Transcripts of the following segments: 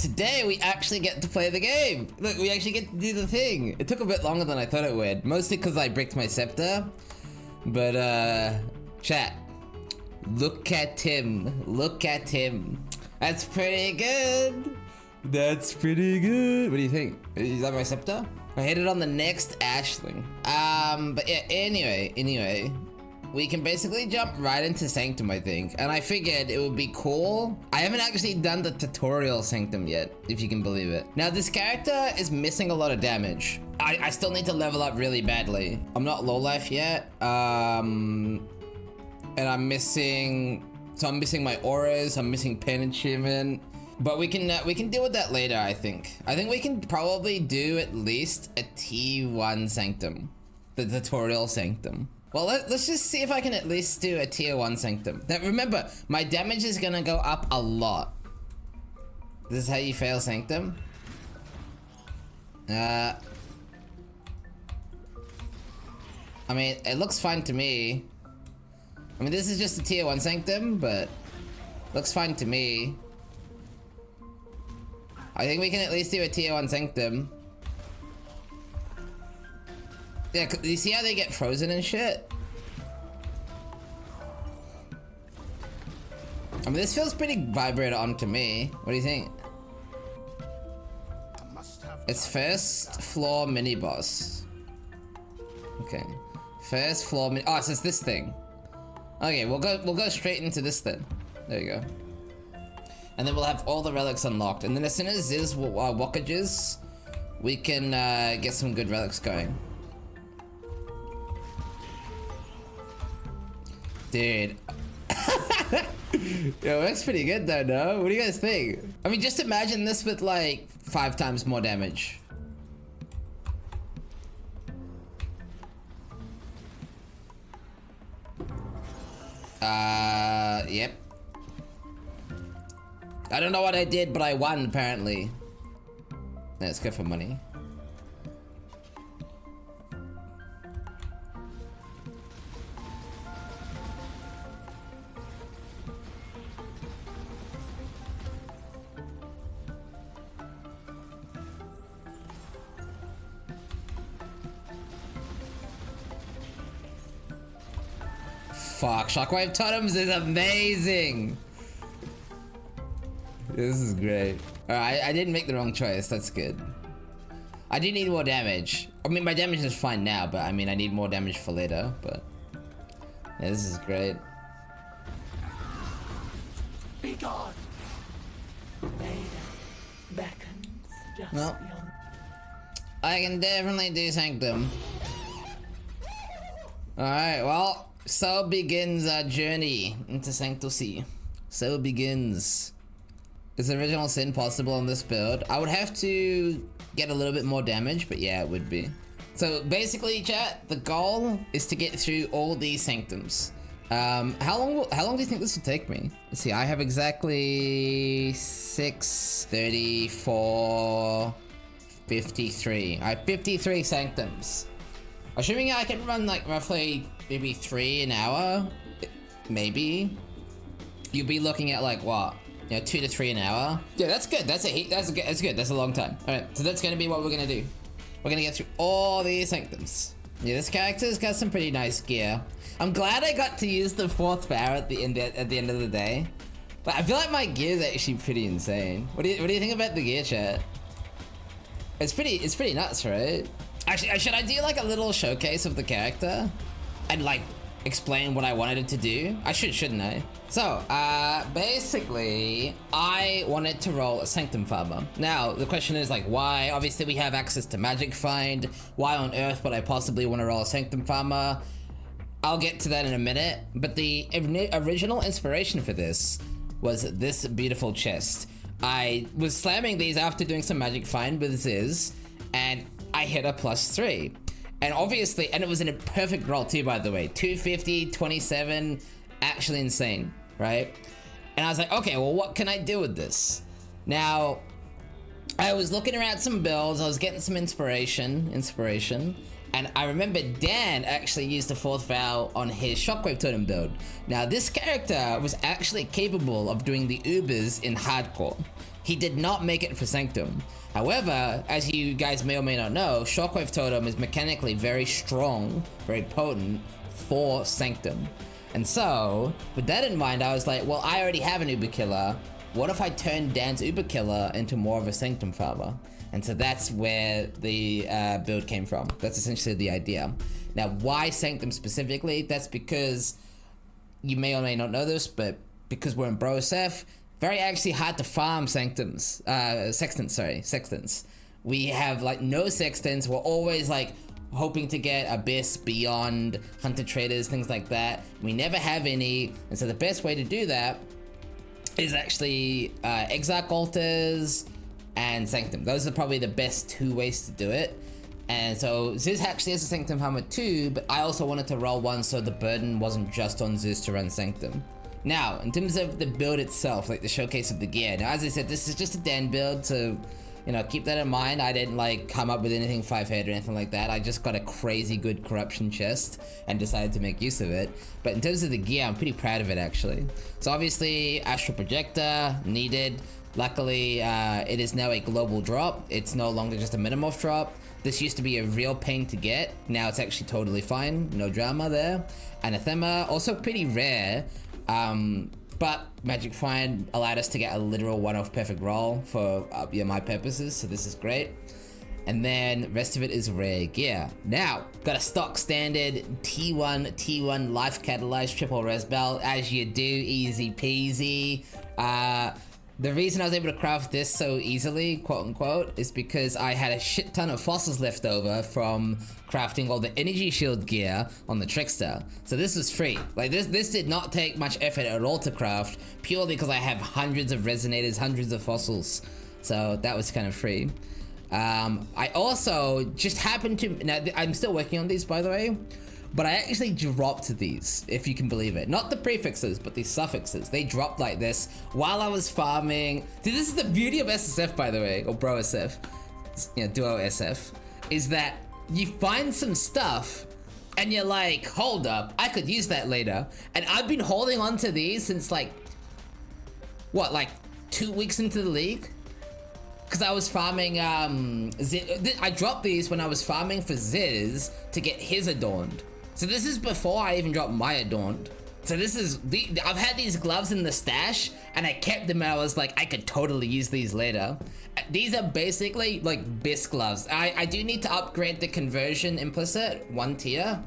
today we actually get to play the game. Look, we actually get to do the thing. It took a bit longer than I thought it would, mostly because I bricked my scepter. But chat, look at him. Look at him. That's pretty good. That's pretty good. What do you think? Is that my scepter? I hit it on the next Ashling. But yeah, anyway. We can basically jump right into Sanctum, I think. And I figured it would be cool. I haven't actually done the tutorial Sanctum yet, if you can believe it. Now, this character is missing a lot of damage. I still need to level up really badly. I'm not low life yet. And I'm missing... So I'm missing my auras, I'm missing pain achievement. But we can deal with that later, I think. I think we can probably do at least a T1 Sanctum. The tutorial Sanctum. Well, let's just see if I can at least do a tier 1 Sanctum. Now, remember, my damage is gonna go up a lot. This is how you fail Sanctum. I mean, it looks fine to me. I mean, this is just a tier 1 Sanctum, but looks fine to me. I think we can at least do a tier 1 Sanctum. Yeah, you see how they get frozen and shit? I mean, this feels pretty vibrator on to me. What do you think? It's first floor mini boss. Okay, first floor mini. Oh, so it's this thing. Okay, we'll go straight into this then. There you go. And then we'll have all the relics unlocked. And then as soon as Ziz walkages, we can get some good relics going. Dude. Yo, that's pretty good though, no? What do you guys think? I mean, just imagine this with like 5 times more damage. Yep. I don't know what I did, but I won apparently. Let's go for money. Fuck, Shockwave Totems is amazing! This is great. Alright, I didn't make the wrong choice, that's good. I do need more damage. I mean, my damage is fine now, but I mean, I need more damage for later, but... Yeah, this is great. Be gone! Vader beckons just Well, beyond. I can definitely do Sanctum. Alright, well, so begins our journey into Sanctum. So begins. Is original sin possible on this build? I would have to get a little bit more damage, but yeah, it would be. So basically, chat, the goal is to get through all these Sanctums. How long do you think this will take me? Let's see, I have exactly 6, 34, 53. I have 53 Sanctums. Assuming I can run like roughly maybe 3 an hour, maybe. You'll be looking at like what? You know, 2 to 3 an hour. Yeah, that's good. That's good. That's good. That's a long time. All right, so that's gonna be what we're gonna do. We're gonna get through all these Sanctums. Yeah, this character's got some pretty nice gear. I'm glad I got to use the 4th power at the end of the day. But I feel like my gear is actually pretty insane. What do you think about the gear, chat? It's pretty nuts, right? Actually, should I do like a little showcase of the character and like explain what I wanted it to do? I shouldn't I? So, basically, I wanted to roll a Sanctum Farmer. Now, the question is like, why? Obviously, we have access to Magic Find. Why on earth would I possibly want to roll a Sanctum Farmer? I'll get to that in a minute. But the original inspiration for this was this beautiful chest. I was slamming these after doing some Magic Find with Ziz, and I hit a +3. And obviously, and it was in a perfect roll too, by the way. 250, 27, actually insane, right? And I was like, okay, well, what can I do with this? Now, I was looking around some builds, I was getting some inspiration, And I remember Dan actually used the 4th vow on his Shockwave Totem build. Now this character was actually capable of doing the Ubers in hardcore. He did not make it for Sanctum. However, as you guys may or may not know, Shockwave Totem is mechanically very strong, very potent for Sanctum. And so, with that in mind, I was like, well, I already have an Uber Killer. What if I turn Dan's Uber Killer into more of a Sanctum farmer? And so that's where the build came from. That's essentially the idea. Now, why Sanctum specifically? That's because you may or may not know this, but because we're in Bro SF, very actually hard to farm Sanctums. Sextants. We have like no Sextants. We're always like hoping to get Abyss, Beyond, Hunter Traders, things like that. We never have any. And so the best way to do that is actually Exile Altars and Sanctum. Those are probably the best 2 ways to do it. And so Ziz actually has a Sanctum Hammer too, but I also wanted to roll one so the burden wasn't just on Ziz to run Sanctum. Now, in terms of the build itself, like the showcase of the gear, now as I said, this is just a Dan build, so you know, keep that in mind. I didn't like come up with anything 5-head or anything like that. I just got a crazy good corruption chest and decided to make use of it. But in terms of the gear, I'm pretty proud of it actually. So obviously, Astral Projector, needed. Luckily, it is now a global drop. It's no longer just a Metamorph drop. This used to be a real pain to get. Now it's actually totally fine. No drama there. Anathema, also pretty rare. But Magic Find allowed us to get a literal one-off perfect roll for my purposes, so this is great. And then the rest of it is rare gear. Now, got a stock standard T1 life catalyzed triple res belt, as you do, easy peasy. The reason I was able to craft this so easily, quote unquote, is because I had a shit ton of fossils left over from crafting all the energy shield gear on the Trickster. So this was free. Like this did not take much effort at all to craft, purely because I have hundreds of resonators, hundreds of fossils. So that was kind of free. I also just happened to, now I'm still working on these by the way, but I actually dropped these, if you can believe it. Not the prefixes, but the suffixes. They dropped like this while I was farming. Dude, this is the beauty of SSF, by the way, or Bro SF, you know, Duo SF, is that you find some stuff and you're like, hold up, I could use that later. And I've been holding on to these since like, what, like 2 weeks into the league? Because I was farming, I dropped these when I was farming for Ziz to get his Adorned. So this is before I even dropped my Adorned. So this is, I've had these gloves in the stash and I kept them and I was like, I could totally use these later. These are basically like BIS gloves. I do need to upgrade the conversion implicit 1 tier,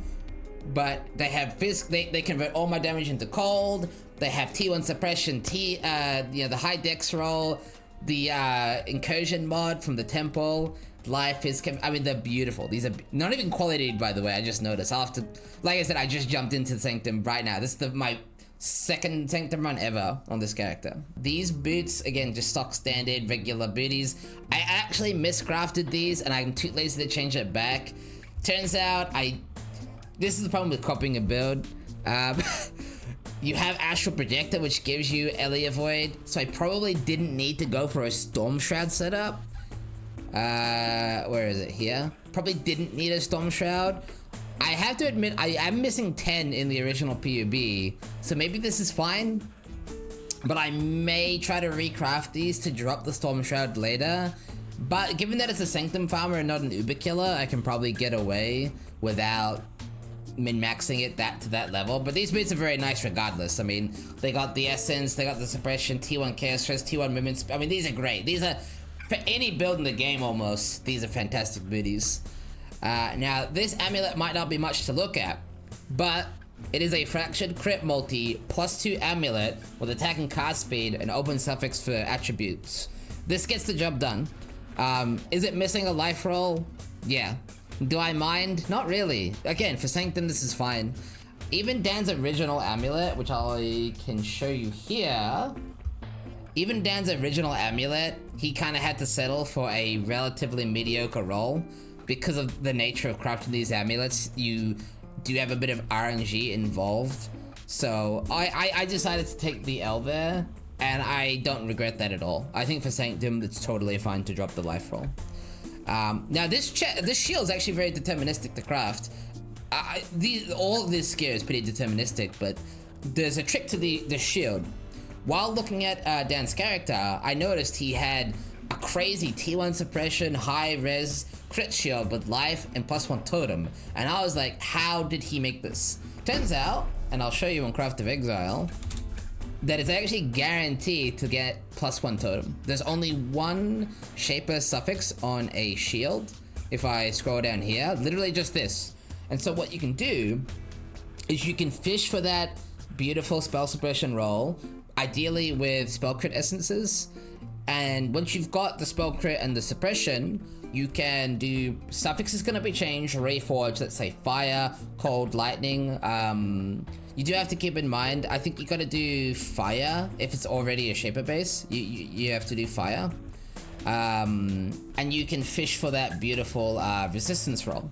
but they have they convert all my damage into cold. They have T1 suppression, you know, the high dex roll, the incursion mod from the temple. Life is, I mean, they're beautiful. These are not even quality, by the way. I just noticed after, like I said, I just jumped into Sanctum right now. This is my second Sanctum run ever on this character. These boots, again, just stock standard regular booties. I actually miscrafted these and I'm too lazy to change it back. Turns out this is the problem with copying a build. You have Astral Projector, which gives you Elia Void, so I probably didn't need to go for a Storm Shroud setup. Where is it? Here? Probably didn't need a Storm Shroud. I have to admit, I am missing 10 in the original PUB, so maybe this is fine. But I may try to recraft these to drop the Storm Shroud later. But given that it's a Sanctum farmer and not an Uber killer, I can probably get away without min-maxing it to that level. But these boots are very nice regardless. I mean, they got the Essence, they got the Suppression, T1 Chaos Stress, T1 Movement. I mean, these are great. These are, for any build in the game almost, these are fantastic booties. Now, this amulet might not be much to look at, but it is a Fractured Crit Multi +2 amulet with attack and cast speed and open suffix for attributes. This gets the job done. Is it missing a life roll? Yeah. Do I mind? Not really. Again, for Sanctum, this is fine. Even Dan's original amulet, which I can show you here, even Dan's original amulet, he kind of had to settle for a relatively mediocre roll. Because of the nature of crafting these amulets, you do have a bit of RNG involved. So I decided to take the L there, and I don't regret that at all. I think for Sanctum, it's totally fine to drop the life roll. Now this shield is actually very deterministic to craft. All of this gear is pretty deterministic, but there's a trick to the shield. While looking at Dan's character, I noticed he had a crazy T1 suppression, high res crit shield with life and +1 totem, and I was like, how did he make this? Turns out, and I'll show you on Craft of Exile, that it's actually guaranteed to get +1 totem. There's only one Shaper suffix on a shield. If I scroll down here, literally just this. And so what you can do is you can fish for that beautiful spell suppression roll, ideally with spell crit essences. And once you've got the spell crit and the suppression, you can do suffix is gonna be changed, reforge, let's say fire, cold, lightning. You do have to keep in mind, I think you gotta do fire if it's already a shaper base. You have to do fire. And you can fish for that beautiful resistance roll.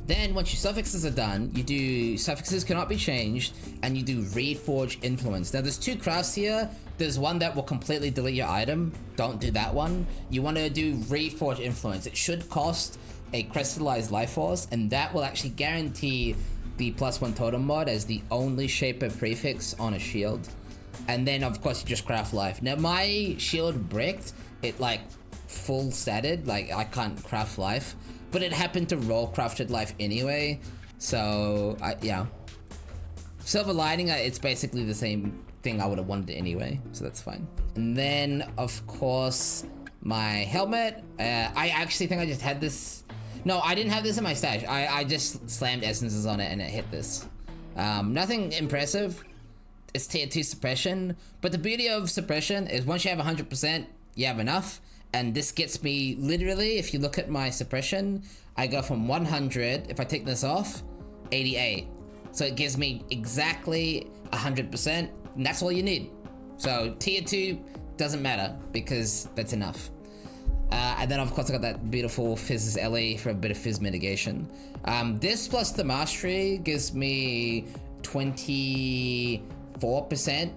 Then once your suffixes are done, you do suffixes cannot be changed, and you do reforge influence. Now there's two crafts here. There's one that will completely delete your item. Don't do that one. You want to do reforge influence. It should cost a crystallized life force, and that will actually guarantee the +1 totem mod as the only shaper prefix on a shield. And then of course you just craft life. Now my shield bricked, it like full statted, like I can't craft life. But it happened to roll crafted life anyway, so yeah. Silver lining, it's basically the same thing I would have wanted anyway, so that's fine. And then, of course, my helmet. I actually think I just had this. No, I didn't have this in my stash. I just slammed essences on it and it hit this. Nothing impressive. It's tier 2 suppression, but the beauty of suppression is once you have 100%, you have enough. And this gets me literally, if you look at my suppression, I go from 100, if I take this off, 88. So it gives me exactly 100%, and that's all you need. So tier 2 doesn't matter because that's enough. And then of course I got that beautiful Fizz's LE for a bit of fizz mitigation. This plus the mastery gives me 24%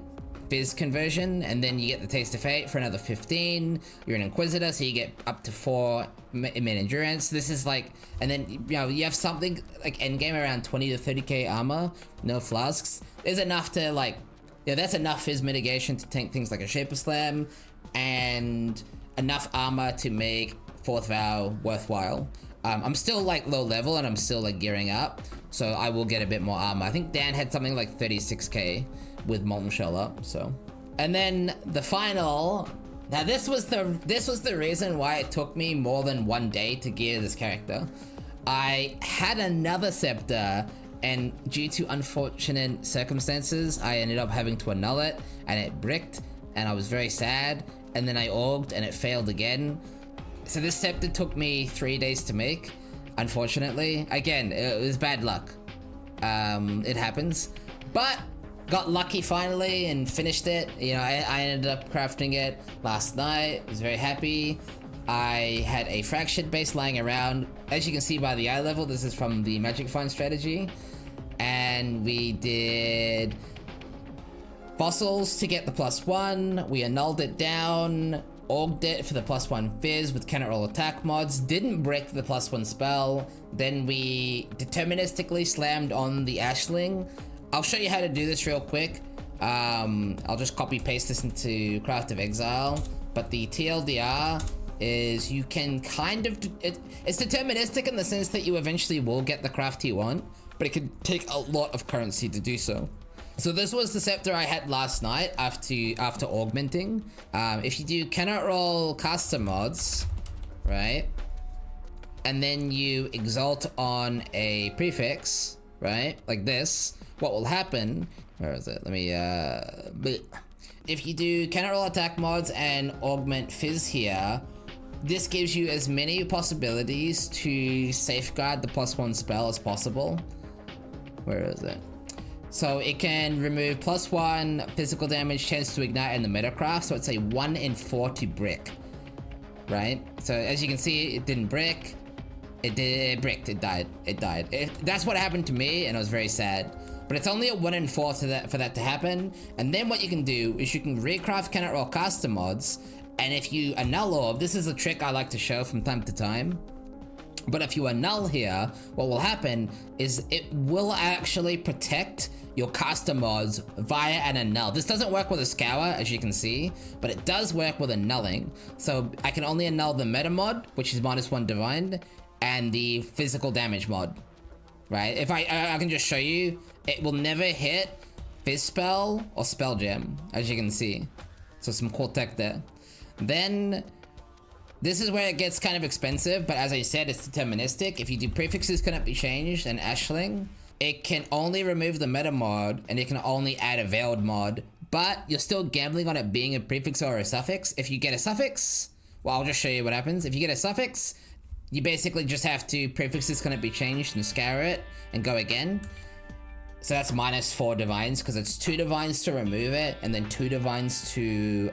fizz conversion, and then you get the Taste of Fate for another 15. You're an Inquisitor, so you get up to 4 min endurance. This is like, and then you know you have something like endgame around 20 to 30k armor, no flasks. There's enough to like, yeah, that's enough fizz mitigation to tank things like a Shaper Slam, and enough armor to make 4th Vow worthwhile. I'm still like low level and I'm still like gearing up, so I will get a bit more armor. I think Dan had something like 36k with Molten Shell up, so. And then the final, now this was the reason why it took me more than 1 day to gear this character. I had another scepter, and due to unfortunate circumstances, I ended up having to annul it, and it bricked, and I was very sad, and then I orged, and it failed again. So this scepter took me 3 days to make, unfortunately. Again, it was bad luck. It happens, but got lucky finally and finished it. You know, I ended up crafting it last night. I was very happy. I had a fractured base lying around. As you can see by the eye level, this is from the Magic Find strategy. And we did fossils to get the +1. We annulled it down, orged it for the +1 fizz with cannot roll attack mods, didn't break the +1 spell. Then we deterministically slammed on the Ashling. I'll show you how to do this real quick. I'll just copy paste this into Craft of Exile. But the TLDR is you can kind of, it's deterministic in the sense that you eventually will get the craft you want, but it can take a lot of currency to do so. So this was the scepter I had last night after augmenting. If you do cannot roll caster mods, right? And then you exalt on a prefix, right? Like this. What will happen, where is it? Let me, if you do cannot roll attack mods and augment fizz here, this gives you as many possibilities to safeguard the +1 spell as possible. Where is it? So it can remove +1 physical damage, chance to ignite in the metacraft, so it's a 1 in 4 to brick, right? So as you can see, it didn't brick. It bricked, it died. That's what happened to me, and I was very sad. But it's only a 1 in 4 for that to happen. And then what you can do is you can recraft cannot roll caster mods, and if you annul orb, this is a trick I like to show from time to time. But if you annul here, what will happen is it will actually protect your caster mods via an annul. This doesn't work with a scour, as you can see, but it does work with annulling. So I can only annul the meta mod, which is -1 divine, and the physical damage mod, right? If I can just show you, it will never hit Fizz Spell or Spell Gem, as you can see. So some cool tech there. Then this is where it gets kind of expensive, but as I said, it's deterministic. If you do prefixes cannot be changed and Ashling, it can only remove the meta mod and it can only add a veiled mod, but you're still gambling on it being a prefix or a suffix. If you get a suffix, well, I'll just show you what happens. If you get a suffix, you basically just have to prefixes cannot be changed and scour it and go again. So that's -4 divines because it's 2 divines to remove it and then 2 divines to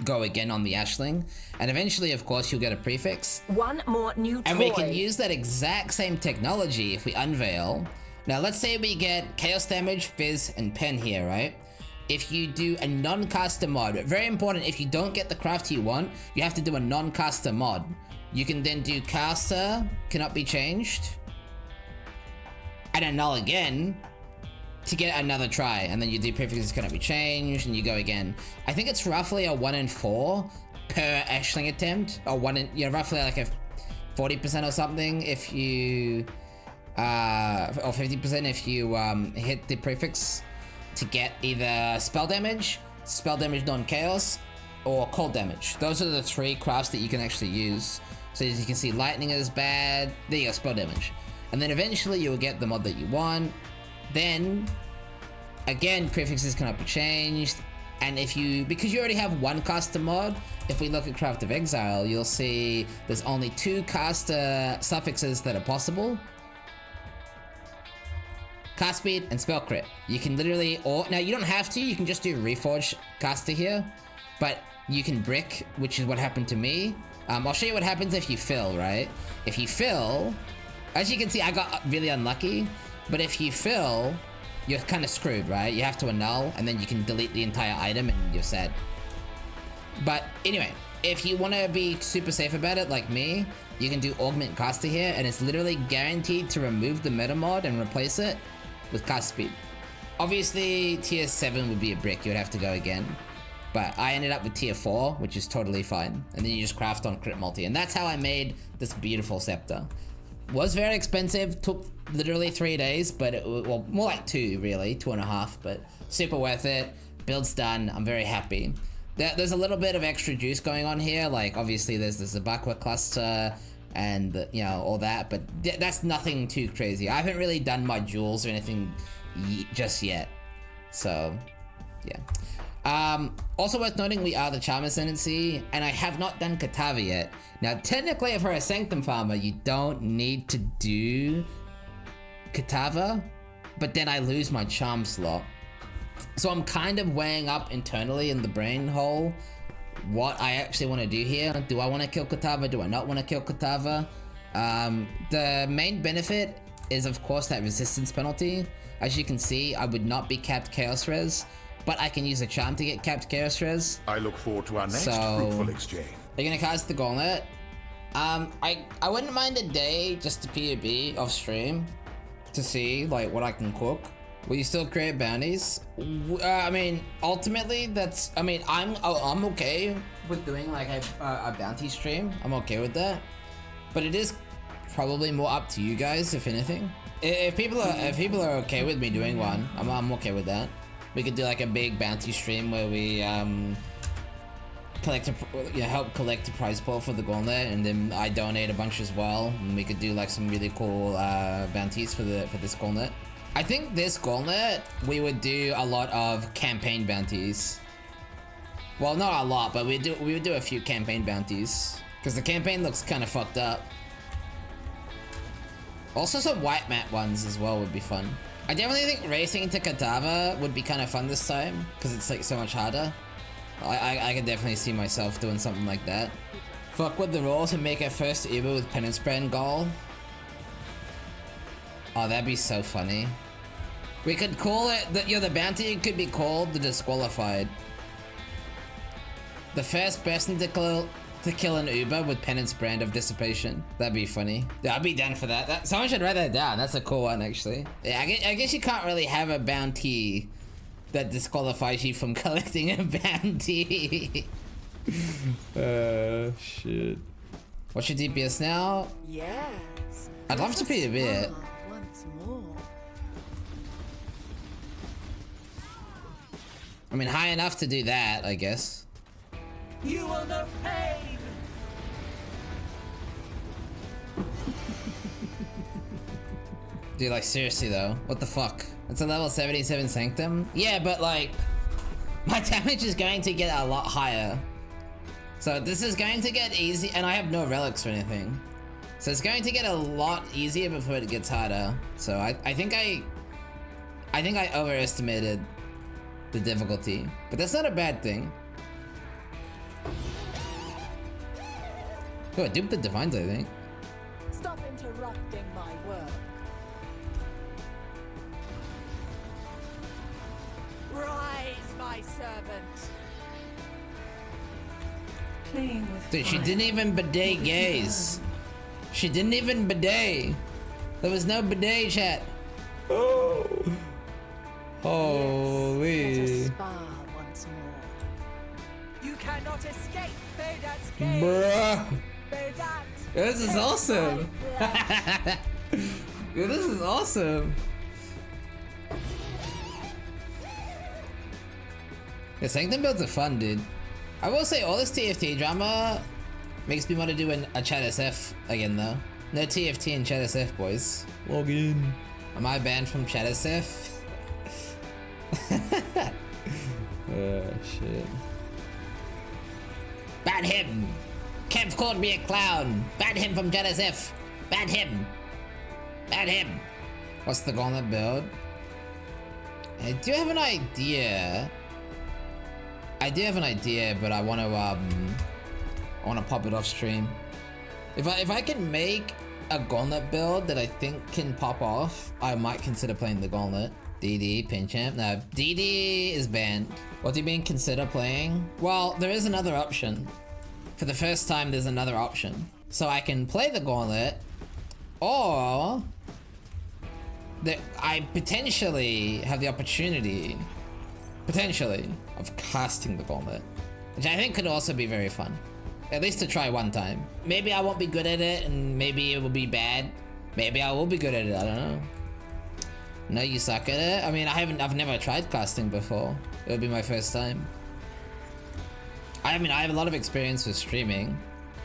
go again on the Ashling, and eventually of course you'll get a prefix. One more new toy. And we can use that exact same technology if we unveil. Now let's say we get chaos damage, fizz, and pen here, right? If you do a non-caster mod, very important, if you don't get the craft you want, you have to do a non-caster mod. You can then do caster, cannot be changed, and annul again, to get another try, and then you do prefixes cannot be changed, and you go again. I think it's roughly a 1 in 4 per Ashling attempt, or roughly like a 40% or something if you, or 50% if you hit the prefix to get either spell damage non-chaos, or cold damage. Those are the 3 crafts that you can actually use. So as you can see, lightning is bad. There you go, spell damage, and then eventually you will get the mod that you want. Then, again, prefixes cannot be changed, and because you already have 1 caster mod, if we look at Craft of Exile, you'll see there's only 2 caster suffixes that are possible. Cast speed and spell crit. You can literally, now you don't have to, you can just do Reforge caster here, but you can brick, which is what happened to me. I'll show you what happens if you fill, right? If you fill, as you can see, I got really unlucky. But if you fill, you're kind of screwed, right? You have to annul, and then you can delete the entire item and you're set. But anyway, if you want to be super safe about it, like me, you can do Augment Caster here, and it's literally guaranteed to remove the meta mod and replace it with cast speed. Obviously, tier 7 would be a brick, you would have to go again. But I ended up with tier 4, which is totally fine. And then you just craft on crit multi, and that's how I made this beautiful scepter. Was very expensive, took literally 3 days, but well, more like 2 really, 2.5, but super worth it. Build's done, I'm very happy. There's a little bit of extra juice going on here, like obviously there's the Zabakwa cluster and all that, but that's nothing too crazy. I haven't really done my jewels or anything just yet, so yeah. Also worth noting, we are the Charm Ascendancy, and I have not done Katava yet. Now, technically, if you're a Sanctum farmer, you don't need to do Katava, but then I lose my Charm slot. So I'm kind of weighing up internally in the brain hole what I actually want to do here. Do I want to kill Katava? Do I not want to kill Katava? The main benefit is, of course, that resistance penalty. As you can see, I would not be capped Chaos Res, but I can use a charm to get capped Chaos Res. I look forward to our next fruitful exchange. Are you gonna cast the Gauntlet? I wouldn't mind a day just to POB off stream to see like what I can cook. Will you still create bounties? I mean, ultimately, I'm okay with doing like a bounty stream. I'm okay with that, but it is probably more up to you guys, if anything. If people are okay with me doing one, I'm okay with that. We could do like a big bounty stream where we help collect a prize pool for the Gauntlet, and then I donate a bunch as well, and we could do like some really cool bounties for this Gauntlet. I think this Gauntlet we would do a lot of campaign bounties. Well, not a lot, but we would do a few campaign bounties because the campaign looks kind of fucked up. Also, some white mat ones as well would be fun. I definitely think racing into Katava would be kind of fun this time because it's like so much harder. I could definitely see myself doing something like that. Fuck with the rules and make our first Uber with Penance Brand goal. Oh, that'd be so funny. We could call it, the bounty could be called the Disqualified. The first person to to kill an Uber with Penance Brand of Dissipation. That'd be funny. Yeah, I'd be down for that. Someone should write that down. That's a cool one, actually. Yeah, I guess you can't really have a bounty that disqualifies you from collecting a bounty. Shit. What's your DPS now? Yes. I'd love to be a bit. Once more. I mean, high enough to do that, I guess. You will know pain. Dude, like, seriously though, what the fuck? It's a level 77 Sanctum? Yeah, but like, my damage is going to get a lot higher. So this is going to get easy, and I have no relics or anything. So it's going to get a lot easier before it gets harder. So I think I overestimated the difficulty, but that's not a bad thing. Oh, I duped the Divines, I think. Stop interrupting my work. Rise, my servant. Playing with Dude, she fire. didn't even bidet gaze. She didn't even bidet. There was no bidet, chat. Oh. Let us Holy. spar once more. You cannot escape Bedat's gaze. Bruh. Bedat. This is awesome. my flesh. Dude, this is awesome. Yeah, Sanctum builds are fun, dude. I will say all this TFT drama makes me want to do a chat SF again, though. No TFT in chat SF, boys. Log in. Am I banned from chat SF? Oh, shit. Ban him! Kev called me a clown! Ban him from chat SF! Ban him! Ban him! What's the gauntlet build? I do have an idea. I do have an idea, but I want to pop it off stream. If I can make a gauntlet build that I think can pop off, I might consider playing the gauntlet. DD, pin champ. No, DD is banned. What do you mean consider playing? Well, there is another option. For the first time, there's another option. So I can play the gauntlet, or I potentially have the opportunity, of casting the gauntlet, which I think could also be very fun. At least to try one time. Maybe I won't be good at it, and maybe it will be bad. Maybe I will be good at it, I don't know. No, you suck at it? I mean, I've never tried casting before. It would be my first time. I mean, I have a lot of experience with streaming.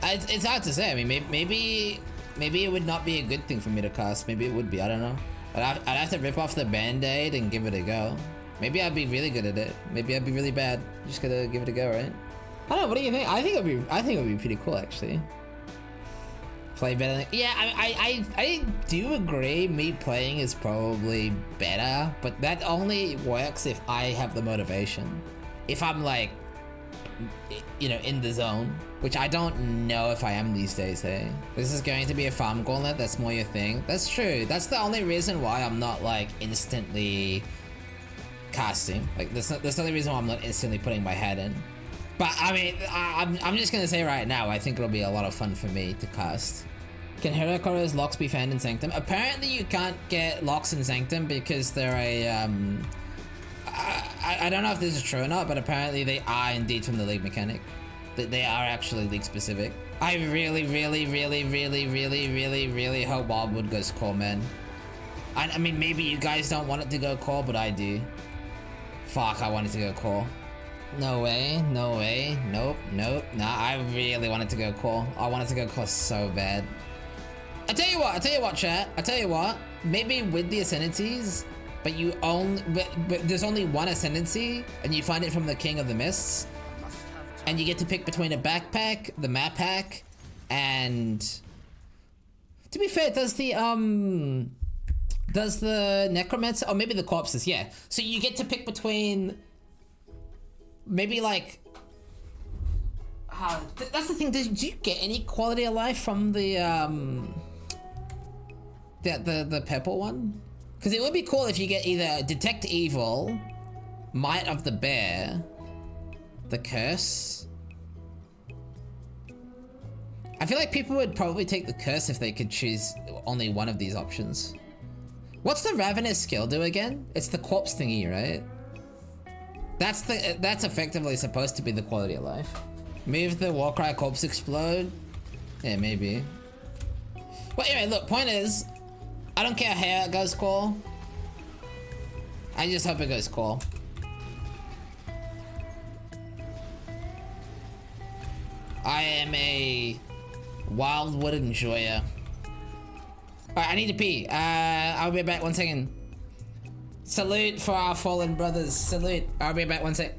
It's hard to say. I mean, maybe it would not be a good thing for me to cast. Maybe it would be, I don't know. I'd have to rip off the band-aid and give it a go. Maybe I'd be really good at it. Maybe I'd be really bad. Just gotta give it a go, right? I don't know, what do you think? I think it would be pretty cool, actually. Play better than, yeah, I do agree me playing is probably better, but that only works if I have the motivation. If I'm like, you know, in the zone, which I don't know if I am these days, hey? This is going to be a farm gauntlet, that's more your thing. That's true, that's the only reason why I'm not like instantly casting. Like, that's the only reason why I'm not instantly putting my head in. But I mean, I'm just gonna say right now, I think it'll be a lot of fun for me to cast. Can Heracoro's locks be found in Sanctum? Apparently you can't get locks in Sanctum because they're a, I don't know if this is true or not, but apparently they are indeed from the league mechanic. They are actually league specific. I really hope Wildwood goes core, man. I mean, maybe you guys don't want it to go core, but I do. Fuck, I want it to go core. No way, no way, nope, nah, I really wanted to go core. I wanted to go core so bad. I tell you what, chat, maybe with the Ascendancies, but but there's only one Ascendancy, and you find it from the King of the Mists, and you get to pick between a backpack, the map pack, and... To be fair, does the Necromancer, or maybe the Corpses, yeah. So you get to pick between... Maybe like, that's the thing. Did you get any quality of life from the purple one? Because it would be cool if you get either Detect Evil, Might of the Bear, the Curse, I feel like people would probably take the curse if they could choose only one of these options. What's the Ravenous skill do again? It's the corpse thingy, right? That's effectively supposed to be the quality of life. Move the Warcry corpse explode? Yeah, maybe. Well, anyway, look, point is, I don't care how it goes core. I just hope it goes core. I am a wildwood enjoyer. Alright, I need to pee. I'll be back 1 second. Salute for our fallen brothers. Salute. I'll be back 1 sec.